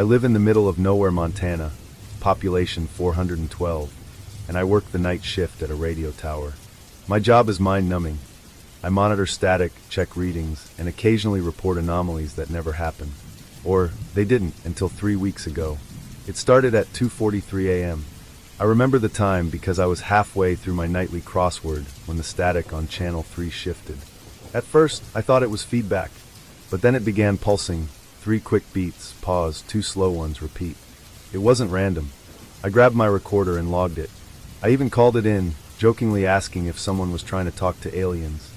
I live in the middle of nowhere, Montana, population 412, and I work the night shift at a radio tower. My job is mind-numbing. I monitor static, check readings, and occasionally report anomalies that never happen. Or, they didn't until 3 weeks ago. It started at 2:43 a.m. I remember the time because I was halfway through my nightly crossword when the static on Channel 3 shifted. At first, I thought it was feedback, but then it began pulsing, 3 quick beats, pause, 2 slow ones, repeat. It wasn't random. I grabbed my recorder and logged it. I even called it in, jokingly asking if someone was trying to talk to aliens.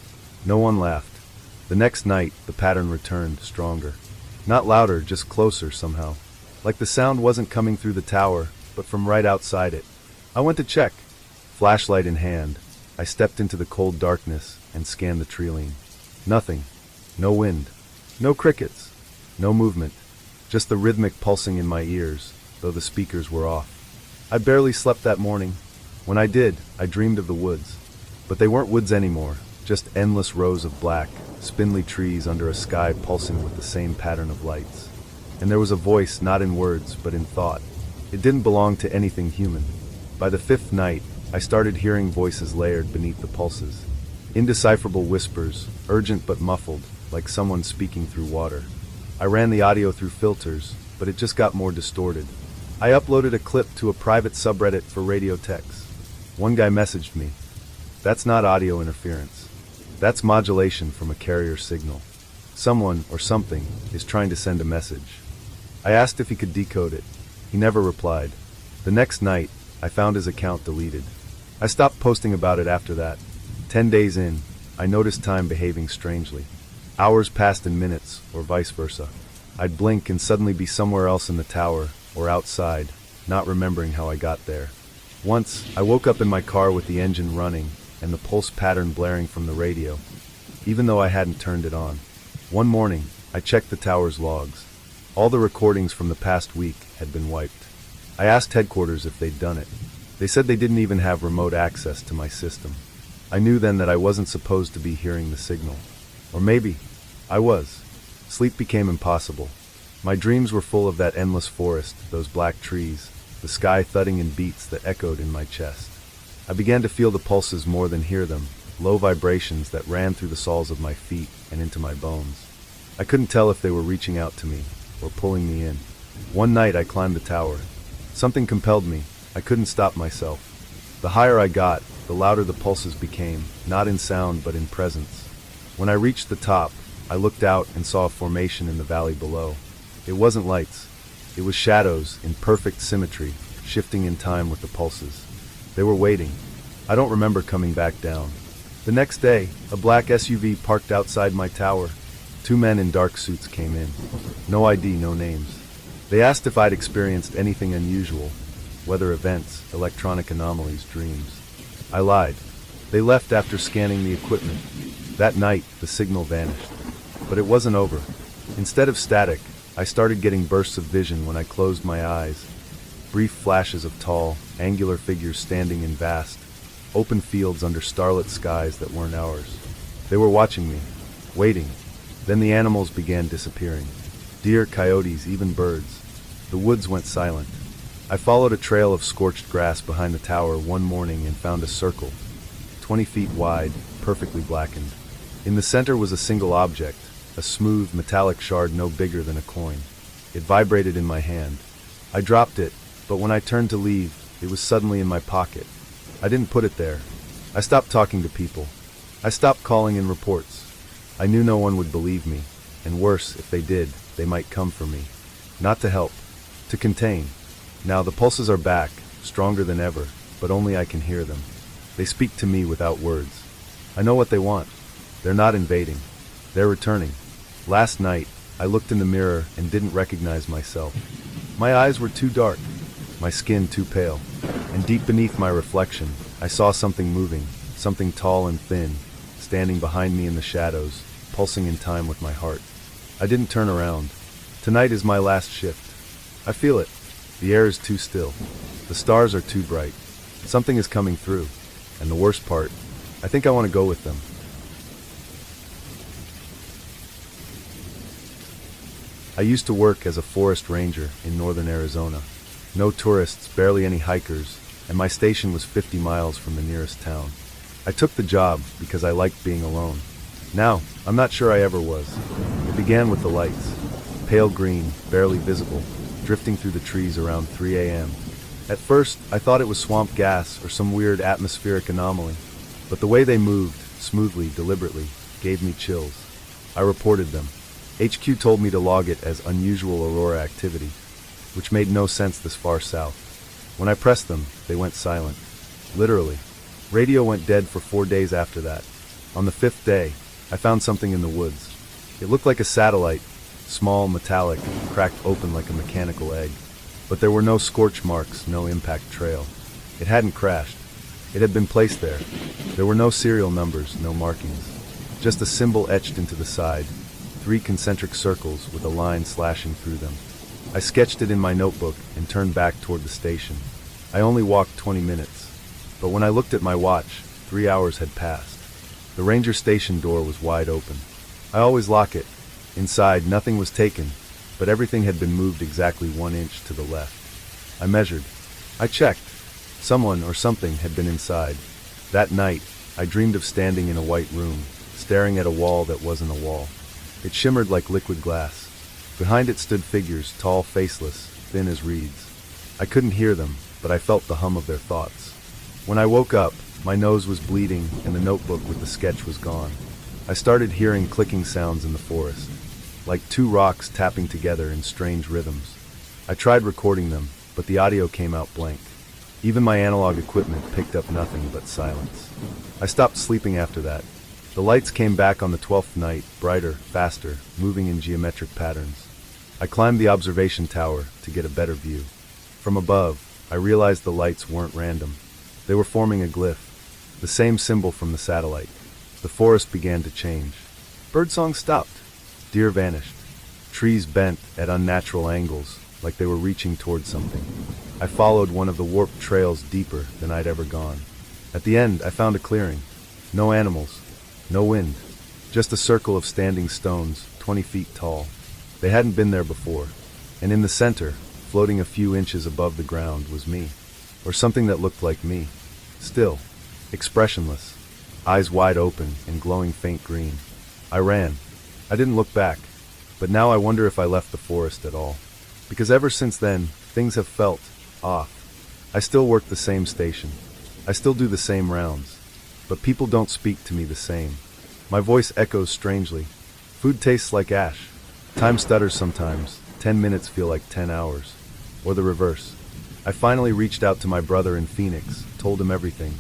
No one laughed. The next night, the pattern returned, stronger. Not louder, just closer somehow. Like the sound wasn't coming through the tower, but from right outside it. I went to check. Flashlight in hand, I stepped into the cold darkness and scanned the tree-line. Nothing. No wind. No crickets. No movement. Just the rhythmic pulsing in my ears, though the speakers were off. I barely slept that morning. When I did, I dreamed of the woods. But they weren't woods anymore, just endless rows of black, spindly trees under a sky pulsing with the same pattern of lights. And there was a voice, not in words, but in thought. It didn't belong to anything human. By the 5th night, I started hearing voices layered beneath the pulses. Indecipherable whispers, urgent but muffled, like someone speaking through water. I ran the audio through filters, but it just got more distorted. I uploaded a clip to a private subreddit for radio techs. One guy messaged me, "That's not audio interference. That's modulation from a carrier signal. Someone, or something, is trying to send a message." I asked if he could decode it. He never replied. The next night, I found his account deleted. I stopped posting about it after that. 10 days in, I noticed time behaving strangely. Hours passed in minutes, or vice versa. I'd blink and suddenly be somewhere else in the tower, or outside, not remembering how I got there. Once, I woke up in my car with the engine running, and the pulse pattern blaring from the radio, even though I hadn't turned it on. One morning, I checked the tower's logs. All the recordings from the past week had been wiped. I asked headquarters if they'd done it. They said they didn't even have remote access to my system. I knew then that I wasn't supposed to be hearing the signal. Or maybe I was. Sleep became impossible. My dreams were full of that endless forest, those black trees, the sky thudding in beats that echoed in my chest. I began to feel the pulses more than hear them, low vibrations that ran through the soles of my feet and into my bones. I couldn't tell if they were reaching out to me or pulling me in. One night I climbed the tower. Something compelled me. I couldn't stop myself. The higher I got, the louder the pulses became, not in sound but in presence. When I reached the top, I looked out and saw a formation in the valley below. It wasn't lights. It was shadows in perfect symmetry, shifting in time with the pulses. They were waiting. I don't remember coming back down. The next day, a black SUV parked outside my tower. 2 men in dark suits came in. No ID, no names. They asked if I'd experienced anything unusual, weather events, electronic anomalies, dreams. I lied. They left after scanning the equipment. That night, the signal vanished. But it wasn't over. Instead of static, I started getting bursts of vision when I closed my eyes. Brief flashes of tall, angular figures standing in vast, open fields under starlit skies that weren't ours. They were watching me, waiting. Then the animals began disappearing. Deer, coyotes, even birds. The woods went silent. I followed a trail of scorched grass behind the tower one morning and found a circle, 20 feet wide, perfectly blackened. In the center was a single object, a smooth, metallic shard no bigger than a coin. It vibrated in my hand. I dropped it, but when I turned to leave, it was suddenly in my pocket. I didn't put it there. I stopped talking to people. I stopped calling in reports. I knew no one would believe me, and worse, if they did, they might come for me. Not to help, to contain. Now the pulses are back, stronger than ever, but only I can hear them. They speak to me without words. I know what they want. They're not invading. They're returning. Last night, I looked in the mirror and didn't recognize myself. My eyes were too dark, my skin too pale, and deep beneath my reflection, I saw something moving, something tall and thin, standing behind me in the shadows, pulsing in time with my heart. I didn't turn around. Tonight is my last shift. I feel it. The air is too still. The stars are too bright. Something is coming through. And the worst part, I think I want to go with them. I used to work as a forest ranger in northern Arizona. No tourists, barely any hikers, and my station was 50 miles from the nearest town. I took the job because I liked being alone. Now, I'm not sure I ever was. It began with the lights. Pale green, barely visible, drifting through the trees around 3 a.m. At first, I thought it was swamp gas or some weird atmospheric anomaly, but the way they moved, smoothly, deliberately, gave me chills. I reported them. HQ told me to log it as unusual aurora activity, which made no sense this far south. When I pressed them, they went silent. Literally. Radio went dead for 4 days after that. On the 5th day, I found something in the woods. It looked like a satellite, small, metallic, cracked open like a mechanical egg. But there were no scorch marks, no impact trail. It hadn't crashed. It had been placed there. There were no serial numbers, no markings. Just a symbol etched into the side, 3 concentric circles with a line slashing through them. I sketched it in my notebook and turned back toward the station. I only walked 20 minutes, but when I looked at my watch, 3 hours had passed. The ranger station door was wide open. I always lock it. Inside, nothing was taken, but everything had been moved exactly 1 inch to the left. I measured. I checked. Someone or something had been inside. That night, I dreamed of standing in a white room, staring at a wall that wasn't a wall. It shimmered like liquid glass. Behind it stood figures, tall, faceless, thin as reeds. I couldn't hear them, but I felt the hum of their thoughts. When I woke up, my nose was bleeding and the notebook with the sketch was gone. I started hearing clicking sounds in the forest, like 2 rocks tapping together in strange rhythms. I tried recording them, but the audio came out blank. Even my analog equipment picked up nothing but silence. I stopped sleeping after that. The lights came back on the 12th night, brighter, faster, moving in geometric patterns. I climbed the observation tower to get a better view. From above, I realized the lights weren't random. They were forming a glyph, the same symbol from the satellite. The forest began to change. Birdsong stopped. Deer vanished. Trees bent at unnatural angles, like they were reaching toward something. I followed one of the warped trails deeper than I'd ever gone. At the end, I found a clearing. No animals. No wind. Just a circle of standing stones, 20 feet tall. They hadn't been there before. And in the center, floating a few inches above the ground, was me. Or something that looked like me. Still. Expressionless. Eyes wide open and glowing faint green. I ran. I didn't look back. But now I wonder if I left the forest at all. Because ever since then, things have felt off. I still work the same station. I still do the same rounds. But people don't speak to me the same. My voice echoes strangely. Food tastes like ash. Time stutters sometimes. 10 minutes feel like 10 hours. Or the reverse. I finally reached out to my brother in Phoenix, told him everything.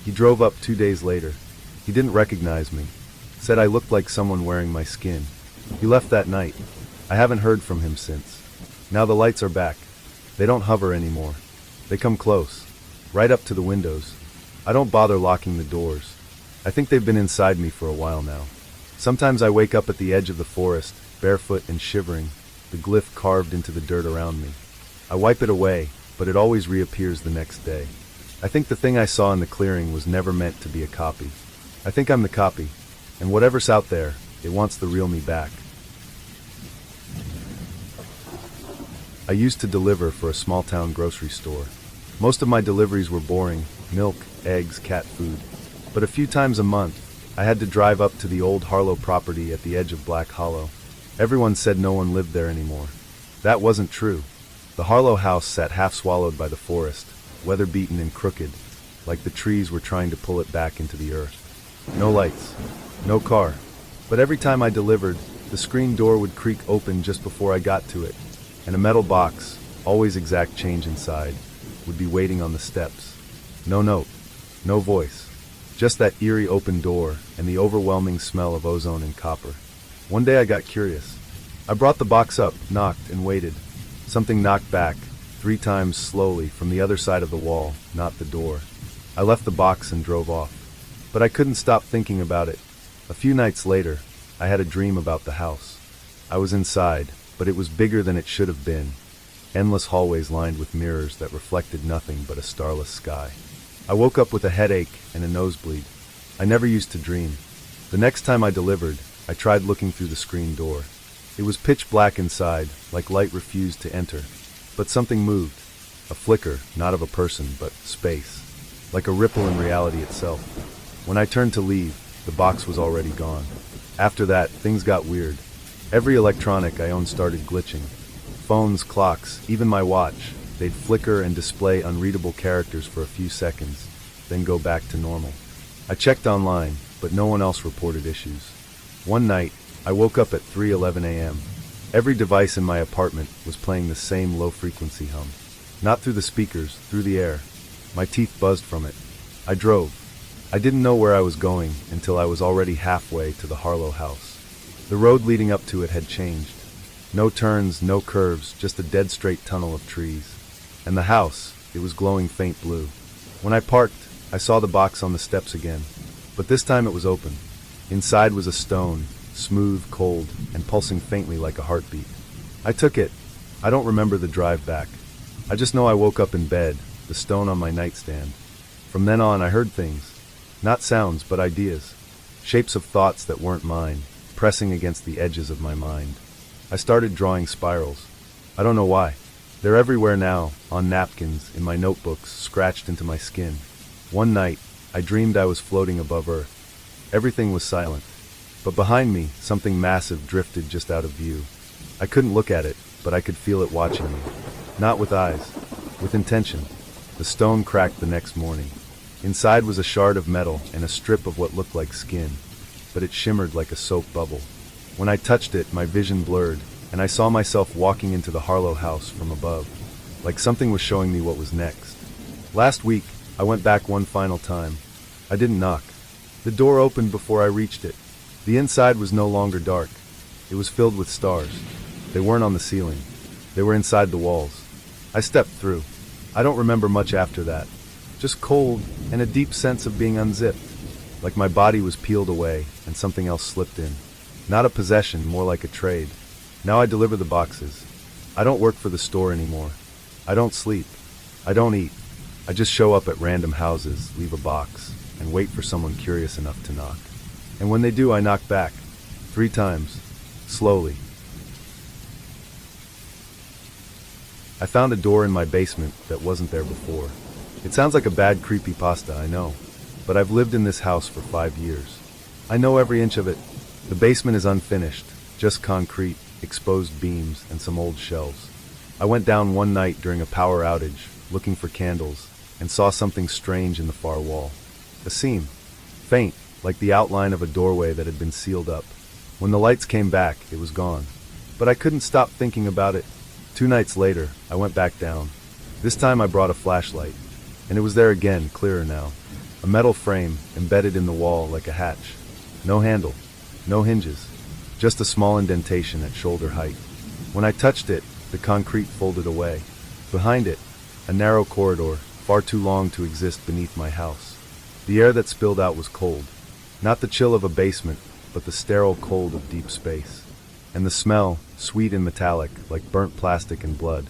He drove up 2 days later. He didn't recognize me. Said I looked like someone wearing my skin. He left that night. I haven't heard from him since. Now the lights are back. They don't hover anymore. They come close. Right up to the windows. I don't bother locking the doors. I think they've been inside me for a while now. Sometimes I wake up at the edge of the forest, barefoot and shivering, the glyph carved into the dirt around me. I wipe it away, but it always reappears the next day. I think the thing I saw in the clearing was never meant to be a copy. I think I'm the copy, and whatever's out there, it wants the real me back. I used to deliver for a small-town grocery store. Most of my deliveries were boring: milk, eggs, cat food. But a few times a month, I had to drive up to the old Harlow property at the edge of Black Hollow. Everyone said no one lived there anymore. That wasn't true. The Harlow house sat half swallowed by the forest, weather-beaten and crooked, like the trees were trying to pull it back into the earth. No lights, no car. But every time I delivered, the screen door would creak open just before I got to it, and a metal box, always exact change inside, would be waiting on the steps. No note, no voice, just that eerie open door and the overwhelming smell of ozone and copper. One day I got curious. I brought the box up, knocked, and waited. Something knocked back, 3 times slowly, from the other side of the wall, not the door. I left the box and drove off. But I couldn't stop thinking about it. A few nights later, I had a dream about the house. I was inside, but it was bigger than it should have been. Endless hallways lined with mirrors that reflected nothing but a starless sky. I woke up with a headache and a nosebleed. I never used to dream. The next time I delivered, I tried looking through the screen door. It was pitch black inside, like light refused to enter. But something moved. A flicker, not of a person, but space. Like a ripple in reality itself. When I turned to leave, the box was already gone. After that, things got weird. Every electronic I owned started glitching. Phones, clocks, even my watch. They'd flicker and display unreadable characters for a few seconds, then go back to normal. I checked online, but no one else reported issues. One night, I woke up at 3:11 a.m. Every device in my apartment was playing the same low-frequency hum. Not through the speakers, through the air. My teeth buzzed from it. I drove. I didn't know where I was going until I was already halfway to the Harlow house. The road leading up to it had changed. No turns, no curves, just a dead straight tunnel of trees. And the house, it was glowing faint blue. When I parked, I saw the box on the steps again. But this time it was open. Inside was a stone, smooth, cold, and pulsing faintly like a heartbeat. I took it. I don't remember the drive back. I just know I woke up in bed, the stone on my nightstand. From then on, I heard things. Not sounds, but ideas. Shapes of thoughts that weren't mine, pressing against the edges of my mind. I started drawing spirals. I don't know why. They're everywhere now, on napkins, in my notebooks, scratched into my skin. One night, I dreamed I was floating above Earth. Everything was silent. But behind me, something massive drifted just out of view. I couldn't look at it, but I could feel it watching me. Not with eyes, with intention. The stone cracked the next morning. Inside was a shard of metal and a strip of what looked like skin, but it shimmered like a soap bubble. When I touched it, my vision blurred, and I saw myself walking into the Harlow house from above, like something was showing me what was next. Last week, I went back one final time. I didn't knock. The door opened before I reached it. The inside was no longer dark. It was filled with stars. They weren't on the ceiling. They were inside the walls. I stepped through. I don't remember much after that. Just cold and a deep sense of being unzipped. Like my body was peeled away and something else slipped in. Not a possession, more like a trade. Now I deliver the boxes. I don't work for the store anymore. I don't sleep. I don't eat. I just show up at random houses, leave a box, and wait for someone curious enough to knock. And when they do, I knock back. 3 times. Slowly. I found a door in my basement that wasn't there before. It sounds like a bad creepypasta, I know. But I've lived in this house for 5 years. I know every inch of it. The basement is unfinished. Just concrete, exposed beams, and some old shelves. I went down one night during a power outage, looking for candles, and saw something strange in the far wall. A seam. Faint, like the outline of a doorway that had been sealed up. When the lights came back, it was gone. But I couldn't stop thinking about it. 2 nights later, I went back down. This time I brought a flashlight. And it was there again, clearer now. A metal frame, embedded in the wall like a hatch. No handle. No hinges. Just a small indentation at shoulder height. When I touched it, the concrete folded away. Behind it, a narrow corridor, far too long to exist beneath my house. The air that spilled out was cold. Not the chill of a basement, but the sterile cold of deep space. And the smell, sweet and metallic, like burnt plastic and blood.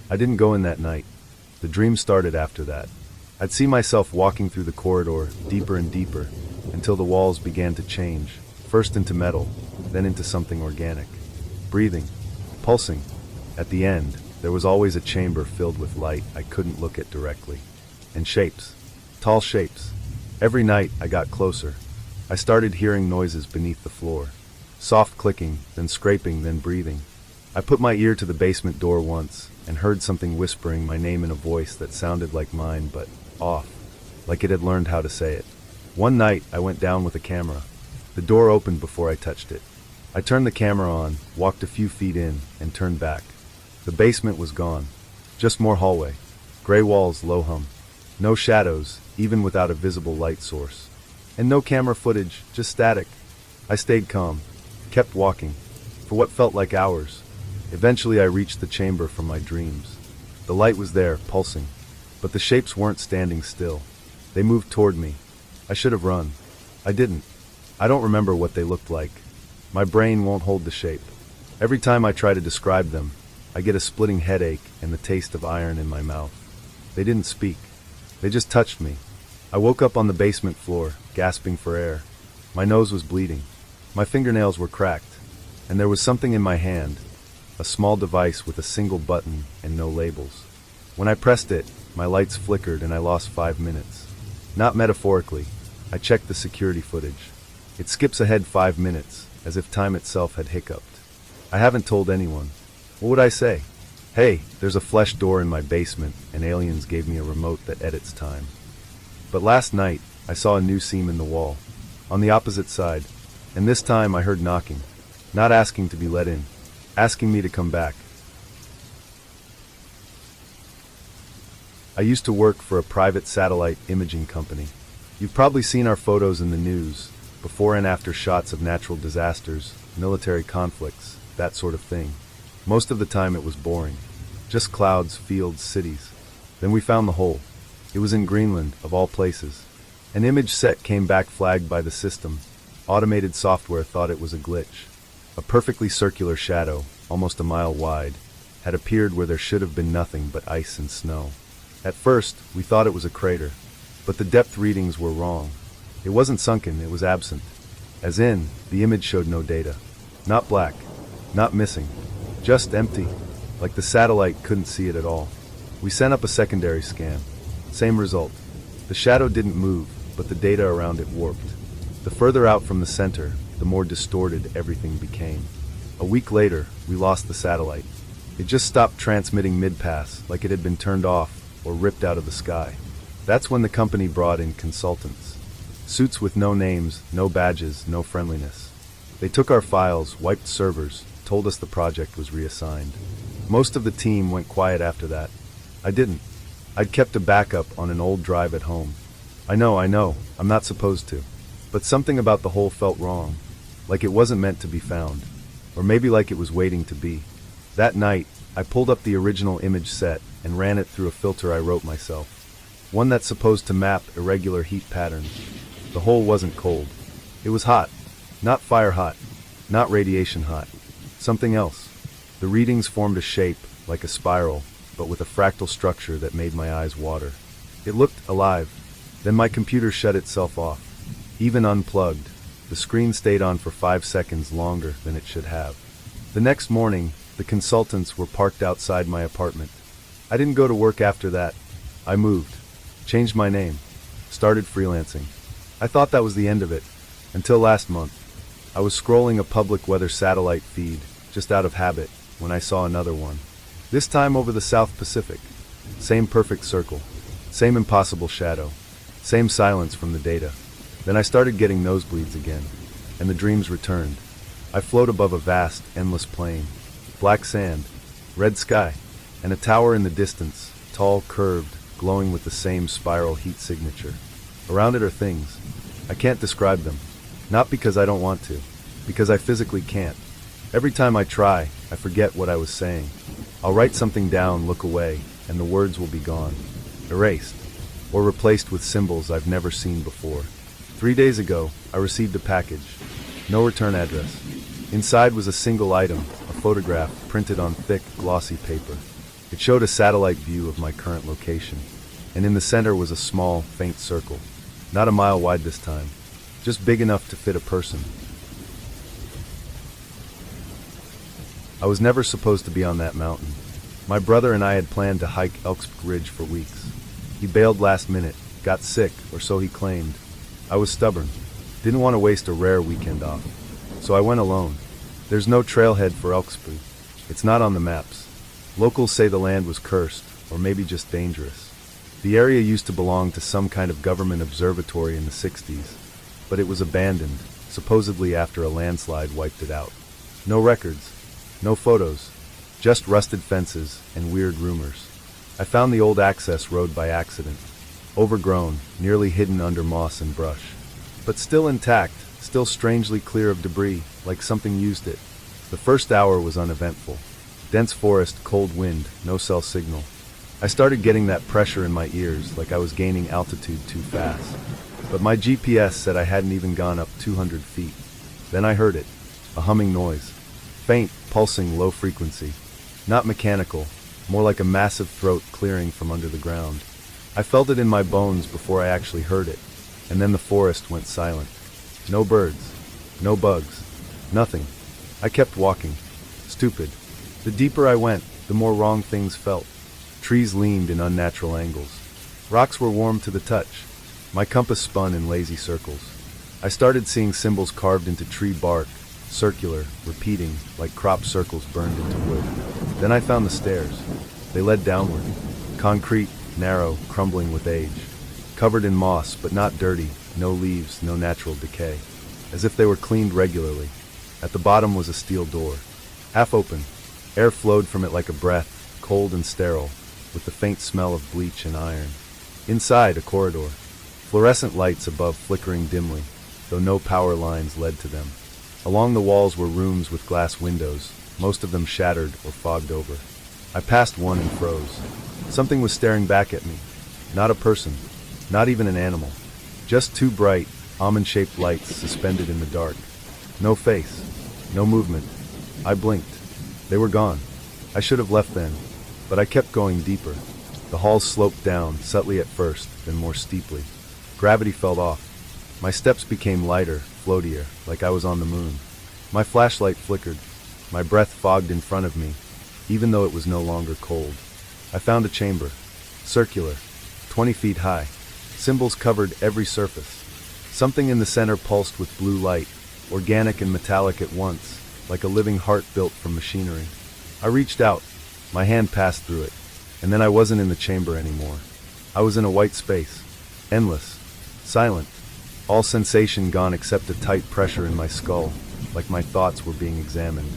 I didn't go in that night. The dream started after that. I'd see myself walking through the corridor, deeper and deeper, until the walls began to change, first into metal, then into something organic. Breathing, pulsing. At the end, there was always a chamber filled with light I couldn't look at directly. And shapes. Tall shapes. Every night I got closer. I started hearing noises beneath the floor. Soft clicking, then scraping, then breathing. I put my ear to the basement door once, and heard something whispering my name in a voice that sounded like mine, but off, like it had learned how to say it. One night, I went down with a camera. The door opened before I touched it. I turned the camera on, walked a few feet in, and turned back. The basement was gone. Just more hallway. Gray walls, low hum. No shadows, even without a visible light source. And no camera footage, just static. I stayed calm, kept walking, for what felt like hours. Eventually I reached the chamber from my dreams. The light was there, pulsing. But the shapes weren't standing still. They moved toward me. I should have run. I didn't. I don't remember what they looked like. My brain won't hold the shape. Every time I try to describe them, I get a splitting headache and the taste of iron in my mouth. They didn't speak. They just touched me. I woke up on the basement floor, gasping for air. My nose was bleeding. My fingernails were cracked. And there was something in my hand, a small device with a single button and no labels. When I pressed it, my lights flickered and I lost 5 minutes. Not metaphorically, I checked the security footage. It skips ahead 5 minutes, as if time itself had hiccuped. I haven't told anyone. What would I say? Hey, there's a flesh door in my basement, and aliens gave me a remote that edits time. But last night, I saw a new seam in the wall, on the opposite side, and this time I heard knocking, not asking to be let in, asking me to come back. I used to work for a private satellite imaging company. You've probably seen our photos in the news, before and after shots of natural disasters, military conflicts, that sort of thing. Most of the time it was boring. Just clouds, fields, cities. Then we found the hole. It was in Greenland, of all places. An image set came back flagged by the system. Automated software thought it was a glitch. A perfectly circular shadow, almost a mile wide, had appeared where there should have been nothing but ice and snow. At first, we thought it was a crater, but the depth readings were wrong. It wasn't sunken, it was absent. As in, the image showed no data. Not black, not missing, just empty, like the satellite couldn't see it at all. We sent up a secondary scan. Same result. The shadow didn't move, but the data around it warped. The further out from the center, the more distorted everything became. A week later, we lost the satellite. It just stopped transmitting mid-pass, like it had been turned off or ripped out of the sky. That's when the company brought in consultants. Suits with no names, no badges, no friendliness. They took our files, wiped servers, told us the project was reassigned. Most of the team went quiet after that. I didn't. I'd kept a backup on an old drive at home. I know, I'm not supposed to. But something about the hole felt wrong. Like it wasn't meant to be found. Or maybe like it was waiting to be. That night, I pulled up the original image set and ran it through a filter I wrote myself. One that's supposed to map irregular heat patterns. The hole wasn't cold. It was hot. Not fire hot. Not radiation hot. Something else. The readings formed a shape, like a spiral, but with a fractal structure that made my eyes water. It looked alive. Then my computer shut itself off. Even unplugged, the screen stayed on for 5 seconds longer than it should have. The next morning, the consultants were parked outside my apartment. I didn't go to work after that. I moved, changed my name, started freelancing. I thought that was the end of it, until last month. I was scrolling a public weather satellite feed, just out of habit, when I saw another one. This time over the South Pacific. Same perfect circle, same impossible shadow, same silence from the data. Then I started getting nosebleeds again, and the dreams returned. I float above a vast, endless plain. Black sand, red sky, and a tower in the distance, tall, curved, glowing with the same spiral heat signature. Around it are things. I can't describe them. Not because I don't want to, because I physically can't. Every time I try, I forget what I was saying. I'll write something down, look away, and the words will be gone. Erased. Or replaced with symbols I've never seen before. 3 days ago, I received a package. No return address. Inside was a single item, a photograph printed on thick, glossy paper. It showed a satellite view of my current location. And in the center was a small, faint circle. Not a mile wide this time. Just big enough to fit a person. I was never supposed to be on that mountain. My brother and I had planned to hike Elks Ridge for weeks. He bailed last minute, got sick, or so he claimed. I was stubborn. Didn't want to waste a rare weekend off. So I went alone. There's no trailhead for Elksby. It's not on the maps. Locals say the land was cursed, or maybe just dangerous. The area used to belong to some kind of government observatory in the 60s, but it was abandoned, supposedly after a landslide wiped it out. No records, no photos, just rusted fences and weird rumors. I found the old access road by accident, overgrown, nearly hidden under moss and brush. But still intact, still strangely clear of debris, like something used it. The first hour was uneventful. Dense forest, cold wind, no cell signal. I started getting that pressure in my ears, like I was gaining altitude too fast. But my GPS said I hadn't even gone up 200 feet. Then I heard it, a humming noise. Faint, pulsing, low frequency. Not mechanical, more like a massive throat clearing from under the ground. I felt it in my bones before I actually heard it, and then the forest went silent. No birds, no bugs, nothing. I kept walking. Stupid. The deeper I went, the more wrong things felt. Trees leaned in unnatural angles. Rocks were warm to the touch. My compass spun in lazy circles. I started seeing symbols carved into tree bark, circular, repeating, like crop circles burned into wood. Then I found the stairs. They led downward. Concrete, narrow, crumbling with age. Covered in moss, but not dirty, no leaves, no natural decay. As if they were cleaned regularly. At the bottom was a steel door. Half open. Air flowed from it like a breath, cold and sterile, with the faint smell of bleach and iron. Inside, a corridor. Fluorescent lights above flickering dimly, though no power lines led to them. Along the walls were rooms with glass windows, most of them shattered or fogged over. I passed one and froze. Something was staring back at me. Not a person, not even an animal. Just two bright, almond-shaped lights suspended in the dark. No face, no movement. I blinked. They were gone. I should have left then, but I kept going deeper. The halls sloped down, subtly at first, then more steeply. Gravity fell off. My steps became lighter, floatier, like I was on the moon. My flashlight flickered. My breath fogged in front of me, even though it was no longer cold. I found a chamber. Circular. 20 feet high. Symbols covered every surface. Something in the center pulsed with blue light, organic and metallic at once, like a living heart built from machinery. I reached out. My hand passed through it, and then I wasn't in the chamber anymore. I was in a white space. Endless. Silent. All sensation gone except a tight pressure in my skull, like my thoughts were being examined.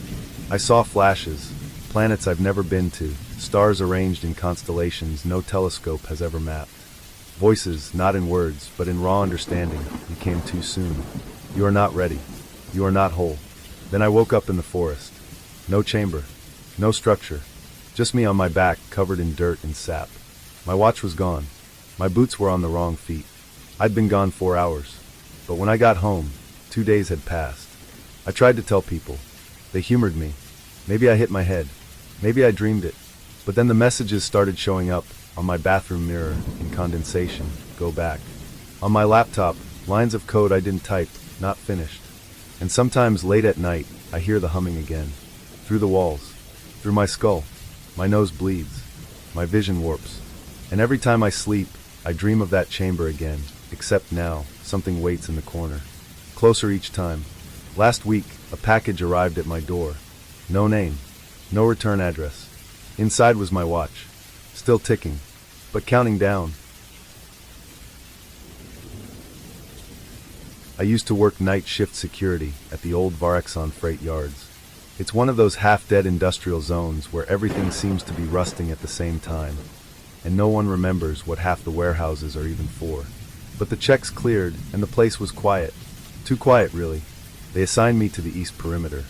I saw flashes, planets I've never been to, stars arranged in constellations no telescope has ever mapped. Voices, not in words, but in raw understanding, you came too soon. You are not ready. You are not whole. Then I woke up in the forest. No chamber. No structure. Just me on my back, covered in dirt and sap. My watch was gone. My boots were on the wrong feet. I'd been gone 4 hours. But when I got home, 2 days had passed. I tried to tell people. They humored me. Maybe I hit my head. Maybe I dreamed it. But then the messages started showing up on my bathroom mirror in condensation. Go back. On my laptop, lines of code I didn't type, not finished. And sometimes late at night, I hear the humming again. Through the walls. Through my skull. My nose bleeds. My vision warps. And every time I sleep, I dream of that chamber again. Except now, something waits in the corner. Closer each time. Last week, a package arrived at my door. No name. No return address. Inside was my watch. Still ticking. But counting down. I used to work night shift security at the old Varexon freight yards. It's one of those half-dead industrial zones where everything seems to be rusting at the same time, and no one remembers what half the warehouses are even for. But the checks cleared, and the place was quiet. Too quiet, really. They assigned me to the east perimeter.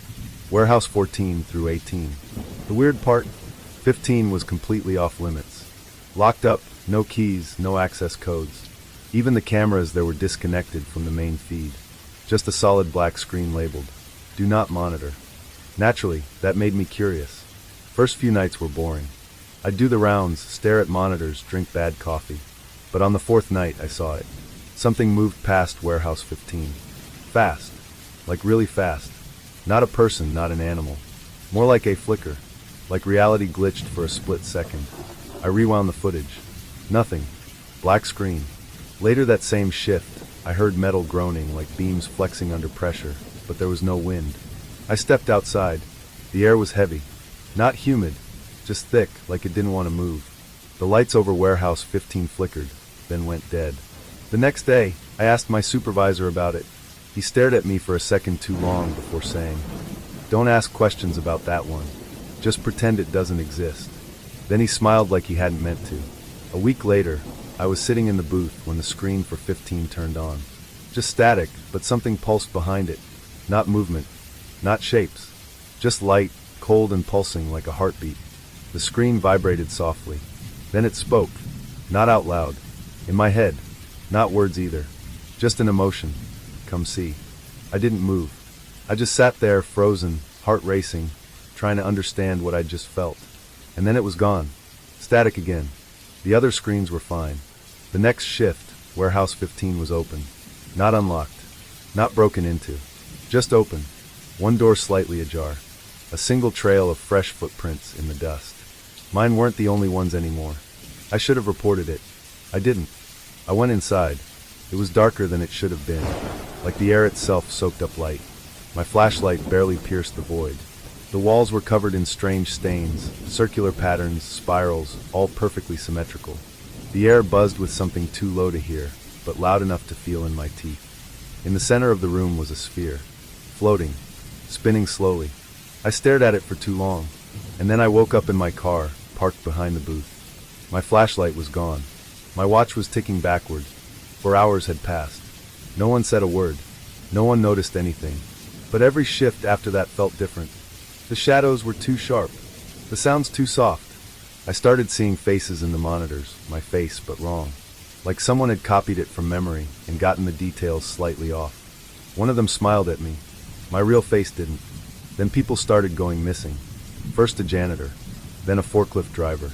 Warehouse 14 through 18. The weird part? 15 was completely off limits. Locked up, no keys, no access codes. Even the cameras there were disconnected from the main feed. Just a solid black screen labeled, "Do not monitor." Naturally, that made me curious. First few nights were boring. I'd do the rounds, stare at monitors, drink bad coffee. But on the fourth night, I saw it. Something moved past Warehouse 15. Fast. Like really fast. Not a person, not an animal. More like a flicker. Like reality glitched for a split second. I rewound the footage. Nothing. Black screen. Later that same shift, I heard metal groaning like beams flexing under pressure, but there was no wind. I stepped outside. The air was heavy. Not humid, just thick, like it didn't want to move. The lights over Warehouse 15 flickered, then went dead. The next day, I asked my supervisor about it. He stared at me for a second too long before saying, "Don't ask questions about that one. Just pretend it doesn't exist." Then he smiled like he hadn't meant to. A week later, I was sitting in the booth when the screen for 15 turned on. Just static, but something pulsed behind it. Not movement. Not shapes. Just light, cold and pulsing like a heartbeat. The screen vibrated softly. Then it spoke. Not out loud. In my head. Not words either. Just an emotion. Come see. I didn't move. I just sat there, frozen, heart racing, trying to understand what I'd just felt. And then it was gone. Static again. The other screens were fine. The next shift, Warehouse 15 was open. Not unlocked. Not broken into. Just open. One door slightly ajar. A single trail of fresh footprints in the dust. Mine weren't the only ones anymore. I should have reported it. I didn't. I went inside. It was darker than it should have been, like the air itself soaked up light. My flashlight barely pierced the void. The walls were covered in strange stains, circular patterns, spirals, all perfectly symmetrical. The air buzzed with something too low to hear, but loud enough to feel in my teeth. In the center of the room was a sphere, floating, spinning slowly. I stared at it for too long, and then I woke up in my car, parked behind the booth. My flashlight was gone. My watch was ticking backward. 4 hours had passed. No one said a word. No one noticed anything. But every shift after that felt different. The shadows were too sharp. The sounds too soft. I started seeing faces in the monitors, my face, but wrong. Like someone had copied it from memory and gotten the details slightly off. One of them smiled at me. My real face didn't. Then people started going missing. First a janitor, then a forklift driver,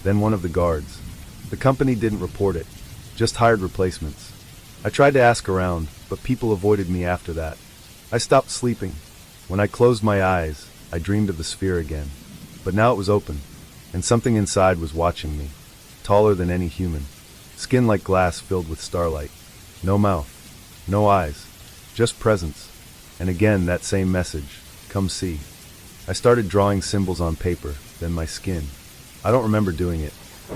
then one of the guards. The company didn't report it, just hired replacements. I tried to ask around, but people avoided me after that. I stopped sleeping. When I closed my eyes, I dreamed of the sphere again. But now it was open, and something inside was watching me, taller than any human. Skin like glass filled with starlight. No mouth, no eyes, just presence. And again that same message, come see. I started drawing symbols on paper, then my skin. I don't remember doing it.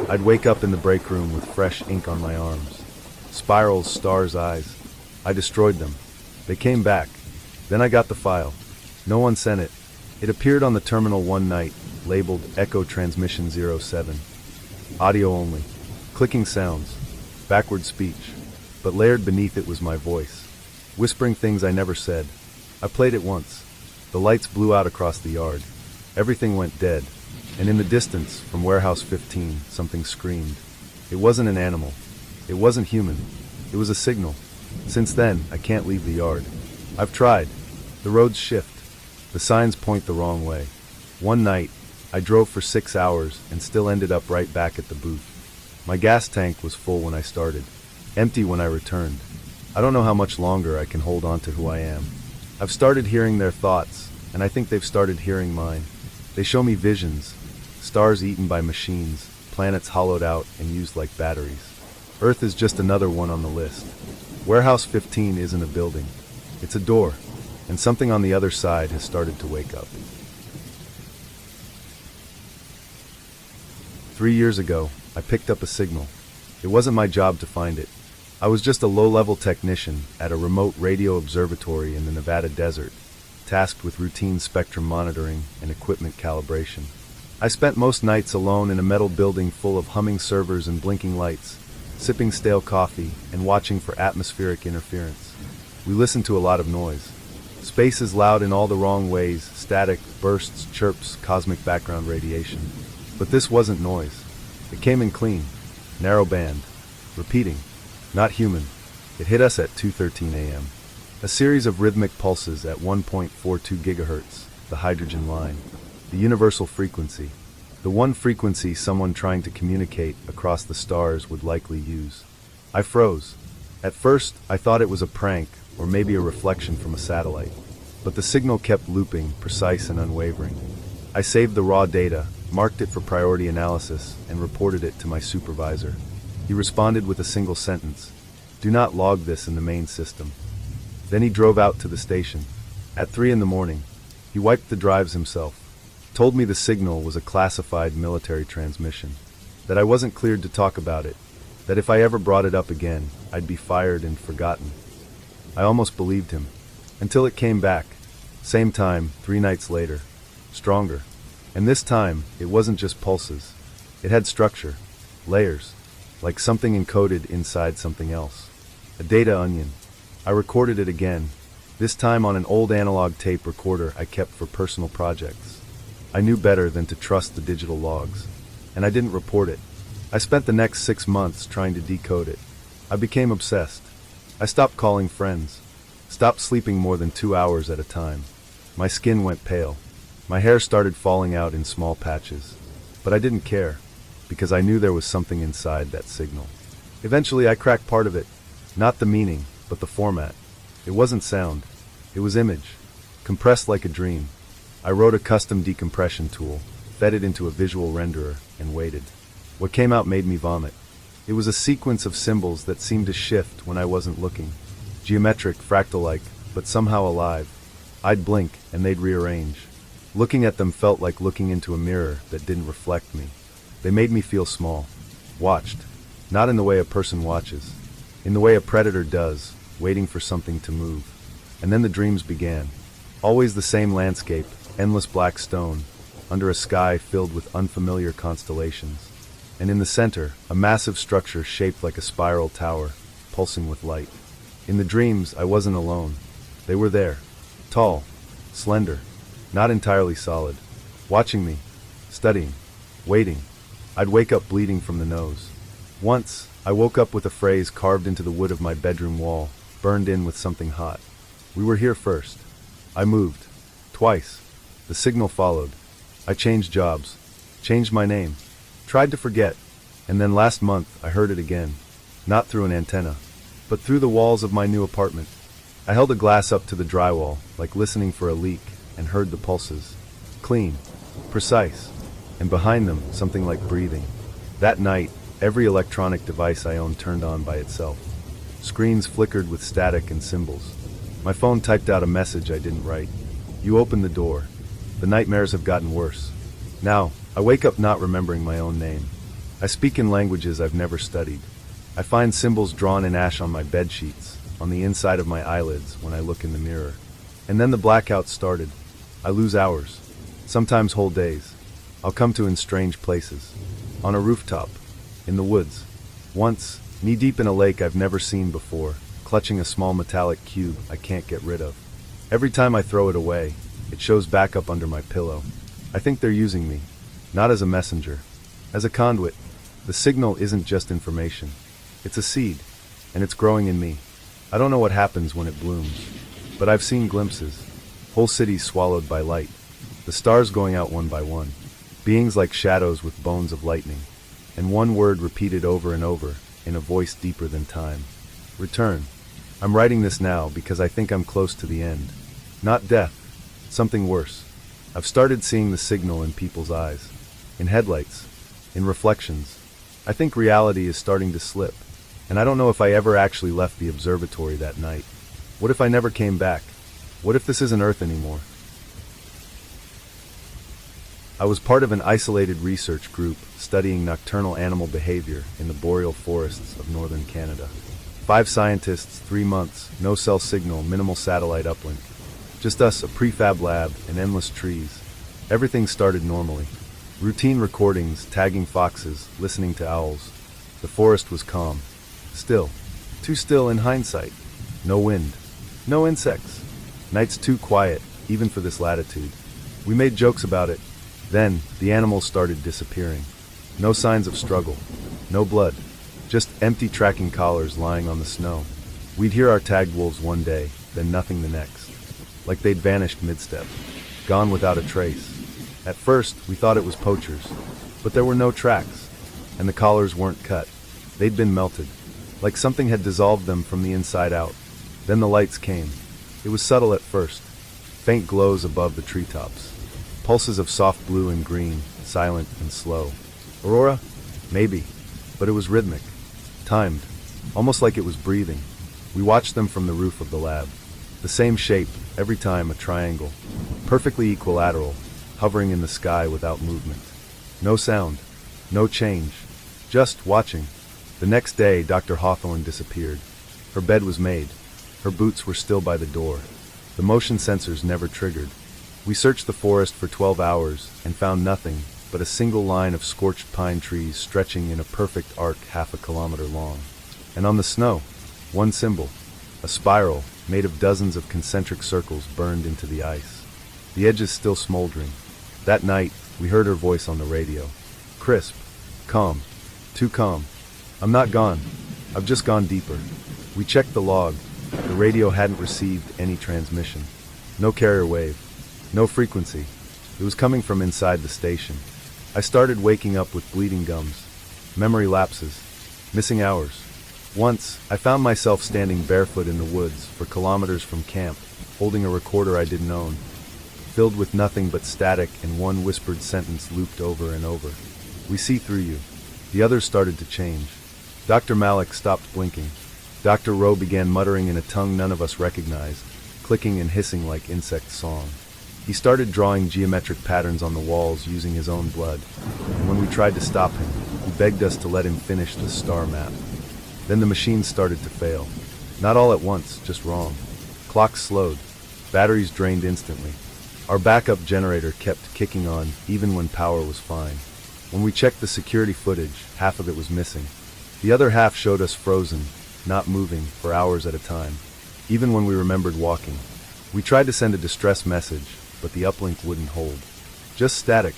I'd wake up in the break room with fresh ink on my arms. Spirals, stars, eyes. I destroyed them. They came back. Then I got the file. No one sent it. It appeared on the terminal one night, labeled Echo Transmission 07. Audio only. Clicking sounds. Backward speech. But layered beneath it was my voice, whispering things I never said. I played it once. The lights blew out across the yard. Everything went dead. And in the distance, from Warehouse 15, something screamed. It wasn't an animal. It wasn't human. It was a signal. Since then, I can't leave the yard. I've tried. The roads shift. The signs point the wrong way. One night, I drove for 6 hours and still ended up right back at the booth. My gas tank was full when I started, empty when I returned. I don't know how much longer I can hold on to who I am. I've started hearing their thoughts, and I think they've started hearing mine. They show me visions, stars eaten by machines, planets hollowed out and used like batteries. Earth is just another one on the list. Warehouse 15 isn't a building. It's a door, and something on the other side has started to wake up. 3 years ago, I picked up a signal. It wasn't my job to find it. I was just a low-level technician at a remote radio observatory in the Nevada desert, tasked with routine spectrum monitoring and equipment calibration. I spent most nights alone in a metal building full of humming servers and blinking lights, sipping stale coffee and watching for atmospheric interference. We listened to a lot of noise. Space is loud in all the wrong ways, static, bursts, chirps, cosmic background radiation. But this wasn't noise. It came in clean, narrow band, repeating, not human. It hit us at 2:13 a.m. A series of rhythmic pulses at 1.42 gigahertz, the hydrogen line, the universal frequency, the one frequency someone trying to communicate across the stars would likely use. I froze. At first, I thought it was a prank or maybe a reflection from a satellite, but the signal kept looping, precise and unwavering. I saved the raw data, marked it for priority analysis, and reported it to my supervisor. He responded with a single sentence, "Do not log this in the main system." Then he drove out to the station. At 3 in the morning, he wiped the drives himself, told me the signal was a classified military transmission, that I wasn't cleared to talk about it, that if I ever brought it up again, I'd be fired and forgotten. I almost believed him, until it came back. Same time, 3 nights later. Stronger. And this time, it wasn't just pulses. It had structure, layers, like something encoded inside something else. A data onion. I recorded it again, this time on an old analog tape recorder I kept for personal projects. I knew better than to trust the digital logs, and I didn't report it. I spent the next 6 months trying to decode it. I became obsessed. I stopped calling friends, stopped sleeping more than 2 hours at a time. My skin went pale. My hair started falling out in small patches. But I didn't care, because I knew there was something inside that signal. Eventually I cracked part of it, not the meaning, but the format. It wasn't sound. It was image. compressed like a dream. I wrote a custom decompression tool, fed it into a visual renderer, and waited. What came out made me vomit. It was a sequence of symbols that seemed to shift when I wasn't looking. Geometric, fractal-like, but somehow alive. I'd blink, and they'd rearrange. Looking at them felt like looking into a mirror that didn't reflect me. They made me feel small. Watched. Not in the way a person watches. In the way a predator does, waiting for something to move. And then the dreams began. Always the same landscape, endless black stone, under a sky filled with unfamiliar constellations. And in the center, a massive structure shaped like a spiral tower, pulsing with light. In the dreams, I wasn't alone. They were there. Tall, slender, not entirely solid. Watching me, studying, waiting. I'd wake up bleeding from the nose. Once, I woke up with a phrase carved into the wood of my bedroom wall, burned in with something hot. We were here first. I moved. Twice. The signal followed. I changed jobs. Changed my name. Tried to forget. And then last month, I heard it again. Not through an antenna, but through the walls of my new apartment. I held a glass up to the drywall, like listening for a leak, and heard the pulses. Clean. Precise. And behind them, something like breathing. That night, every electronic device I owned turned on by itself. Screens flickered with static and symbols. My phone typed out a message I didn't write. You opened the door. The nightmares have gotten worse. Now, I wake up not remembering my own name. I speak in languages I've never studied. I find symbols drawn in ash on my bed sheets, on the inside of my eyelids when I look in the mirror. And then the blackout started. I lose hours, sometimes whole days. I'll come to in strange places. On a rooftop, in the woods. Once, knee-deep in a lake I've never seen before, clutching a small metallic cube I can't get rid of. Every time I throw it away, it shows back up under my pillow. I think they're using me, not as a messenger, as a conduit. The signal isn't just information. It's a seed, and it's growing in me. I don't know what happens when it blooms, but I've seen glimpses. Whole cities swallowed by light, the stars going out one by one, beings like shadows with bones of lightning, and one word repeated over and over, in a voice deeper than time. Return. I'm writing this now because I think I'm close to the end. Not death, something worse. I've started seeing the signal in people's eyes, in headlights, in reflections. I think reality is starting to slip, and I don't know if I ever actually left the observatory that night. What if I never came back? What if this isn't Earth anymore? I was part of an isolated research group studying nocturnal animal behavior in the boreal forests of northern Canada. 5 scientists, 3 months, no cell signal, minimal satellite uplink. Just us, a prefab lab, and endless trees. Everything started normally. Routine recordings, tagging foxes, listening to owls. The forest was calm. Still. Too still in hindsight. No wind. No insects. Nights too quiet, even for this latitude. We made jokes about it. Then, the animals started disappearing. No signs of struggle. No blood. Just empty tracking collars lying on the snow. We'd hear our tagged wolves one day, then nothing the next. Like they'd vanished mid-step. Gone without a trace. At first, we thought it was poachers. But there were no tracks. And the collars weren't cut. They'd been melted. Like something had dissolved them from the inside out. Then the lights came. It was subtle at first. Faint glows above the treetops. Pulses of soft blue and green, silent and slow. Aurora? Maybe. But it was rhythmic. Timed. Almost like it was breathing. We watched them from the roof of the lab. The same shape, every time a triangle. Perfectly equilateral, hovering in the sky without movement. No sound. No change. Just watching. The next day, Dr. Hawthorne disappeared. Her bed was made. Her boots were still by the door. The motion sensors never triggered. We searched the forest for 12 hours and found nothing but a single line of scorched pine trees stretching in a perfect arc 1/2 kilometer long. And on the snow, one symbol, a spiral made of dozens of concentric circles burned into the ice. The edges still smoldering. That night, we heard her voice on the radio. Crisp. Calm. Too calm. I'm not gone. I've just gone deeper. We checked the log. The radio hadn't received any transmission. No carrier wave. No frequency. It was coming from inside the station. I started waking up with bleeding gums. Memory lapses. Missing hours. Once, I found myself standing barefoot in the woods for kilometers from camp, holding a recorder I didn't own, filled with nothing but static and one whispered sentence looped over and over. "We see through you." The others started to change. Dr. Malik stopped blinking. Dr. Rowe began muttering in a tongue none of us recognized, clicking and hissing like insect song. He started drawing geometric patterns on the walls using his own blood, and when we tried to stop him, he begged us to let him finish the star map. Then the machines started to fail. Not all at once, just wrong. Clocks slowed. Batteries drained instantly. Our backup generator kept kicking on even when power was fine. When we checked the security footage, half of it was missing. The other half showed us frozen, not moving, for hours at a time, even when we remembered walking. We tried to send a distress message, but the uplink wouldn't hold. Just static.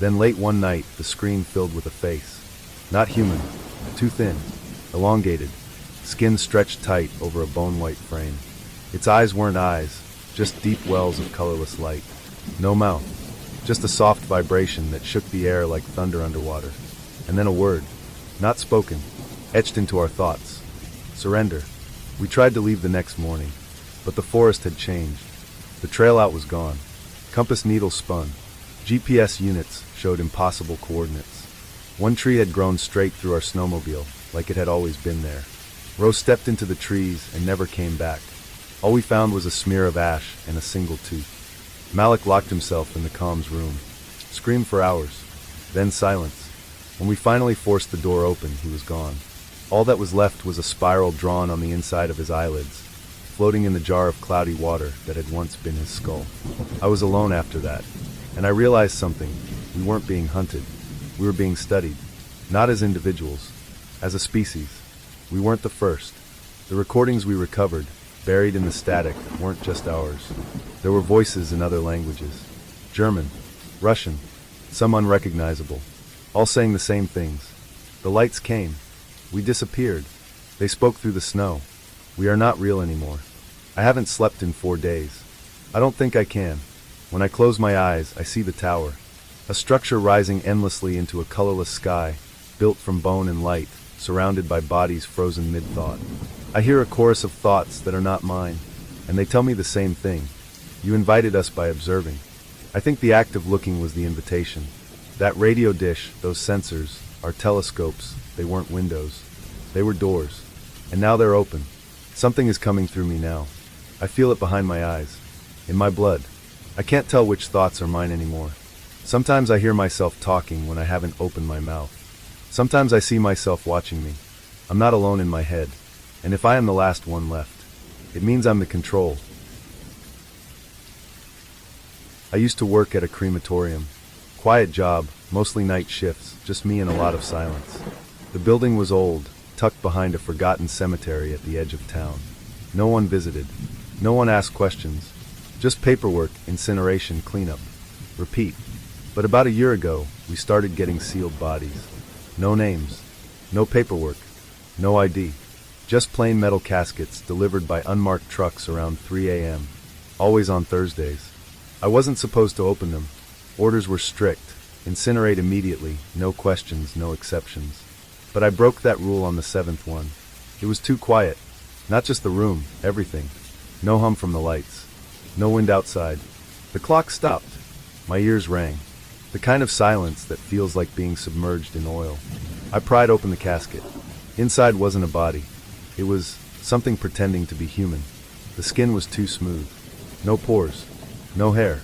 Then late one night, the screen filled with a face. Not human. Too thin. Elongated. Skin stretched tight over a bone-white frame. Its eyes weren't eyes, just deep wells of colorless light. No mouth. Just a soft vibration that shook the air like thunder underwater. And then a word. Not spoken. Etched into our thoughts. Surrender. We tried to leave the next morning, but the forest had changed. The trail out was gone. Compass needles spun. GPS units showed impossible coordinates. One tree had grown straight through our snowmobile, like it had always been there. Rose stepped into the trees and never came back. All we found was a smear of ash and a single tooth. Malik locked himself in the comms room. Screamed for hours. Then silence. When we finally forced the door open, he was gone. All that was left was a spiral drawn on the inside of his eyelids, floating in the jar of cloudy water that had once been his skull. I was alone after that, and I realized something. We weren't being hunted. We were being studied. Not as individuals. As a species. We weren't the first. The recordings we recovered, buried in the static, weren't just ours. There were voices in other languages. German, Russian, some unrecognizable, all saying the same things. The lights came. We disappeared. They spoke through the snow. We are not real anymore. I haven't slept in 4 days. I don't think I can. When I close my eyes, I see the tower. A structure rising endlessly into a colorless sky, built from bone and light, surrounded by bodies frozen mid-thought. I hear a chorus of thoughts that are not mine, and they tell me the same thing. You invited us by observing. I think the act of looking was the invitation. That radio dish, those sensors, our telescopes, they weren't windows. They were doors. And now they're open. Something is coming through me now. I feel it behind my eyes. In my blood. I can't tell which thoughts are mine anymore. Sometimes I hear myself talking when I haven't opened my mouth. Sometimes I see myself watching me. I'm not alone in my head. And if I am the last one left, it means I'm the control. I used to work at a crematorium. Quiet job, mostly night shifts, just me and a lot of silence. The building was old, tucked behind a forgotten cemetery at the edge of town. No one visited. No one asked questions. Just paperwork, incineration, cleanup. Repeat. But about a year ago, we started getting sealed bodies. No names. No paperwork. No ID. Just plain metal caskets delivered by unmarked trucks around 3 a.m. Always on Thursdays. I wasn't supposed to open them. Orders were strict. Incinerate immediately. No questions, no exceptions. But I broke that rule on the 7th one. It was too quiet. Not just the room, everything. No hum from the lights. No wind outside. The clock stopped. My ears rang. The kind of silence that feels like being submerged in oil. I pried open the casket. Inside wasn't a body. It was something pretending to be human. The skin was too smooth. No pores. No hair.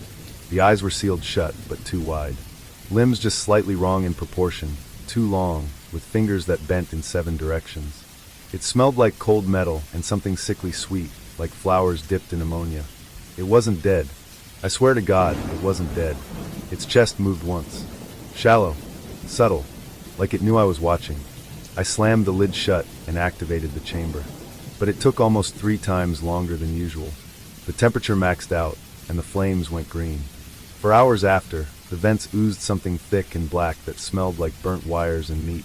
The eyes were sealed shut, but too wide. Limbs just slightly wrong in proportion. Too long, with fingers that bent in 7 directions. It smelled like cold metal and something sickly sweet, like flowers dipped in ammonia. It wasn't dead. I swear to God, it wasn't dead. Its chest moved once. Shallow. Subtle. Like it knew I was watching. I slammed the lid shut and activated the chamber. But it took almost 3 times longer than usual. The temperature maxed out, and the flames went green. For hours after, the vents oozed something thick and black that smelled like burnt wires and meat.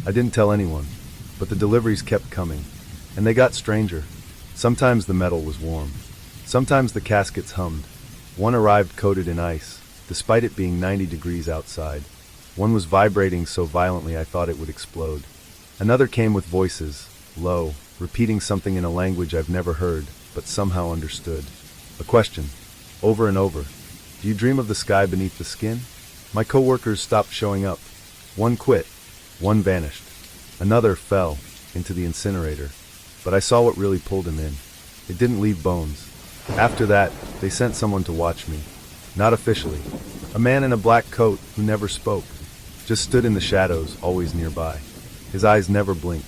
I didn't tell anyone, but the deliveries kept coming, and they got stranger. Sometimes the metal was warm. Sometimes the caskets hummed. One arrived coated in ice, despite it being 90 degrees outside. One was vibrating so violently I thought it would explode. Another came with voices, low, repeating something in a language I've never heard, but somehow understood. A question, over and over. Do you dream of the sky beneath the skin? My coworkers stopped showing up. One quit. One vanished. Another fell into the incinerator. But I saw what really pulled him in. It didn't leave bones. After that, they sent someone to watch me. Not officially. A man in a black coat who never spoke. Just stood in the shadows, always nearby. His eyes never blinked.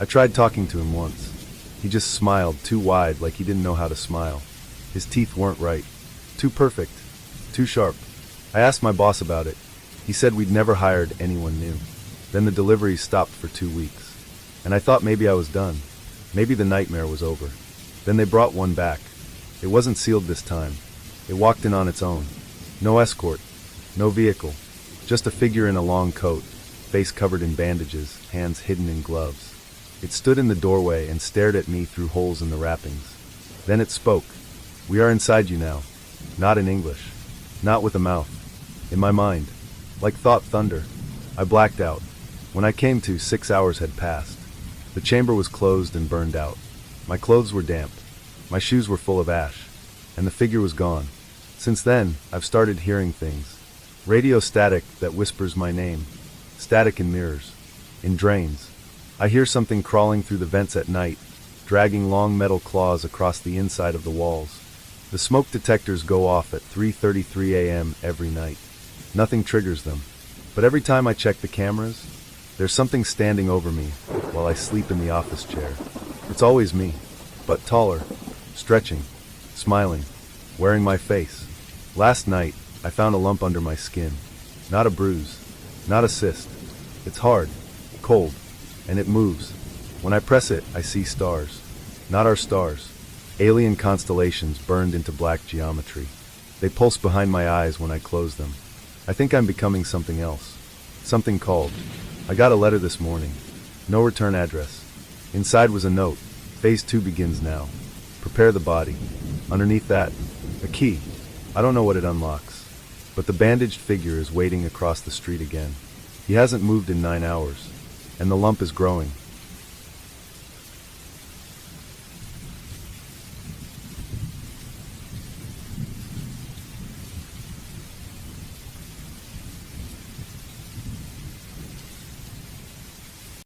I tried talking to him once. He just smiled too wide, like he didn't know how to smile. His teeth weren't right. Too perfect. Too sharp. I asked my boss about it. He said we'd never hired anyone new. Then the deliveries stopped for 2 weeks. And I thought maybe I was done. Maybe the nightmare was over. Then they brought one back. It wasn't sealed this time. It walked in on its own. No escort. No vehicle. Just a figure in a long coat, face covered in bandages, hands hidden in gloves. It stood in the doorway and stared at me through holes in the wrappings. Then it spoke. "We are inside you now." Not in English. Not with a mouth. In my mind. Like thought thunder. I blacked out. When I came to, 6 hours had passed. The chamber was closed and burned out. My clothes were damp. My shoes were full of ash. And the figure was gone. Since then, I've started hearing things. Radio static that whispers my name. Static in mirrors. In drains. I hear something crawling through the vents at night, dragging long metal claws across the inside of the walls. The smoke detectors go off at 3:33 a.m. every night. Nothing triggers them. But every time I check the cameras, there's something standing over me while I sleep in the office chair. It's always me, but taller, stretching, smiling, wearing my face. Last night, I found a lump under my skin. Not a bruise, not a cyst. It's hard, cold, and it moves. When I press it, I see stars. Not our stars. Alien constellations burned into black geometry. They pulse behind my eyes when I close them. I think I'm becoming something else. Something called. I got a letter this morning. No return address. Inside was a note. Phase 2 begins now. Prepare the body. Underneath that, a key. I don't know what it unlocks. But the bandaged figure is waiting across the street again. He hasn't moved in 9 hours. And the lump is growing.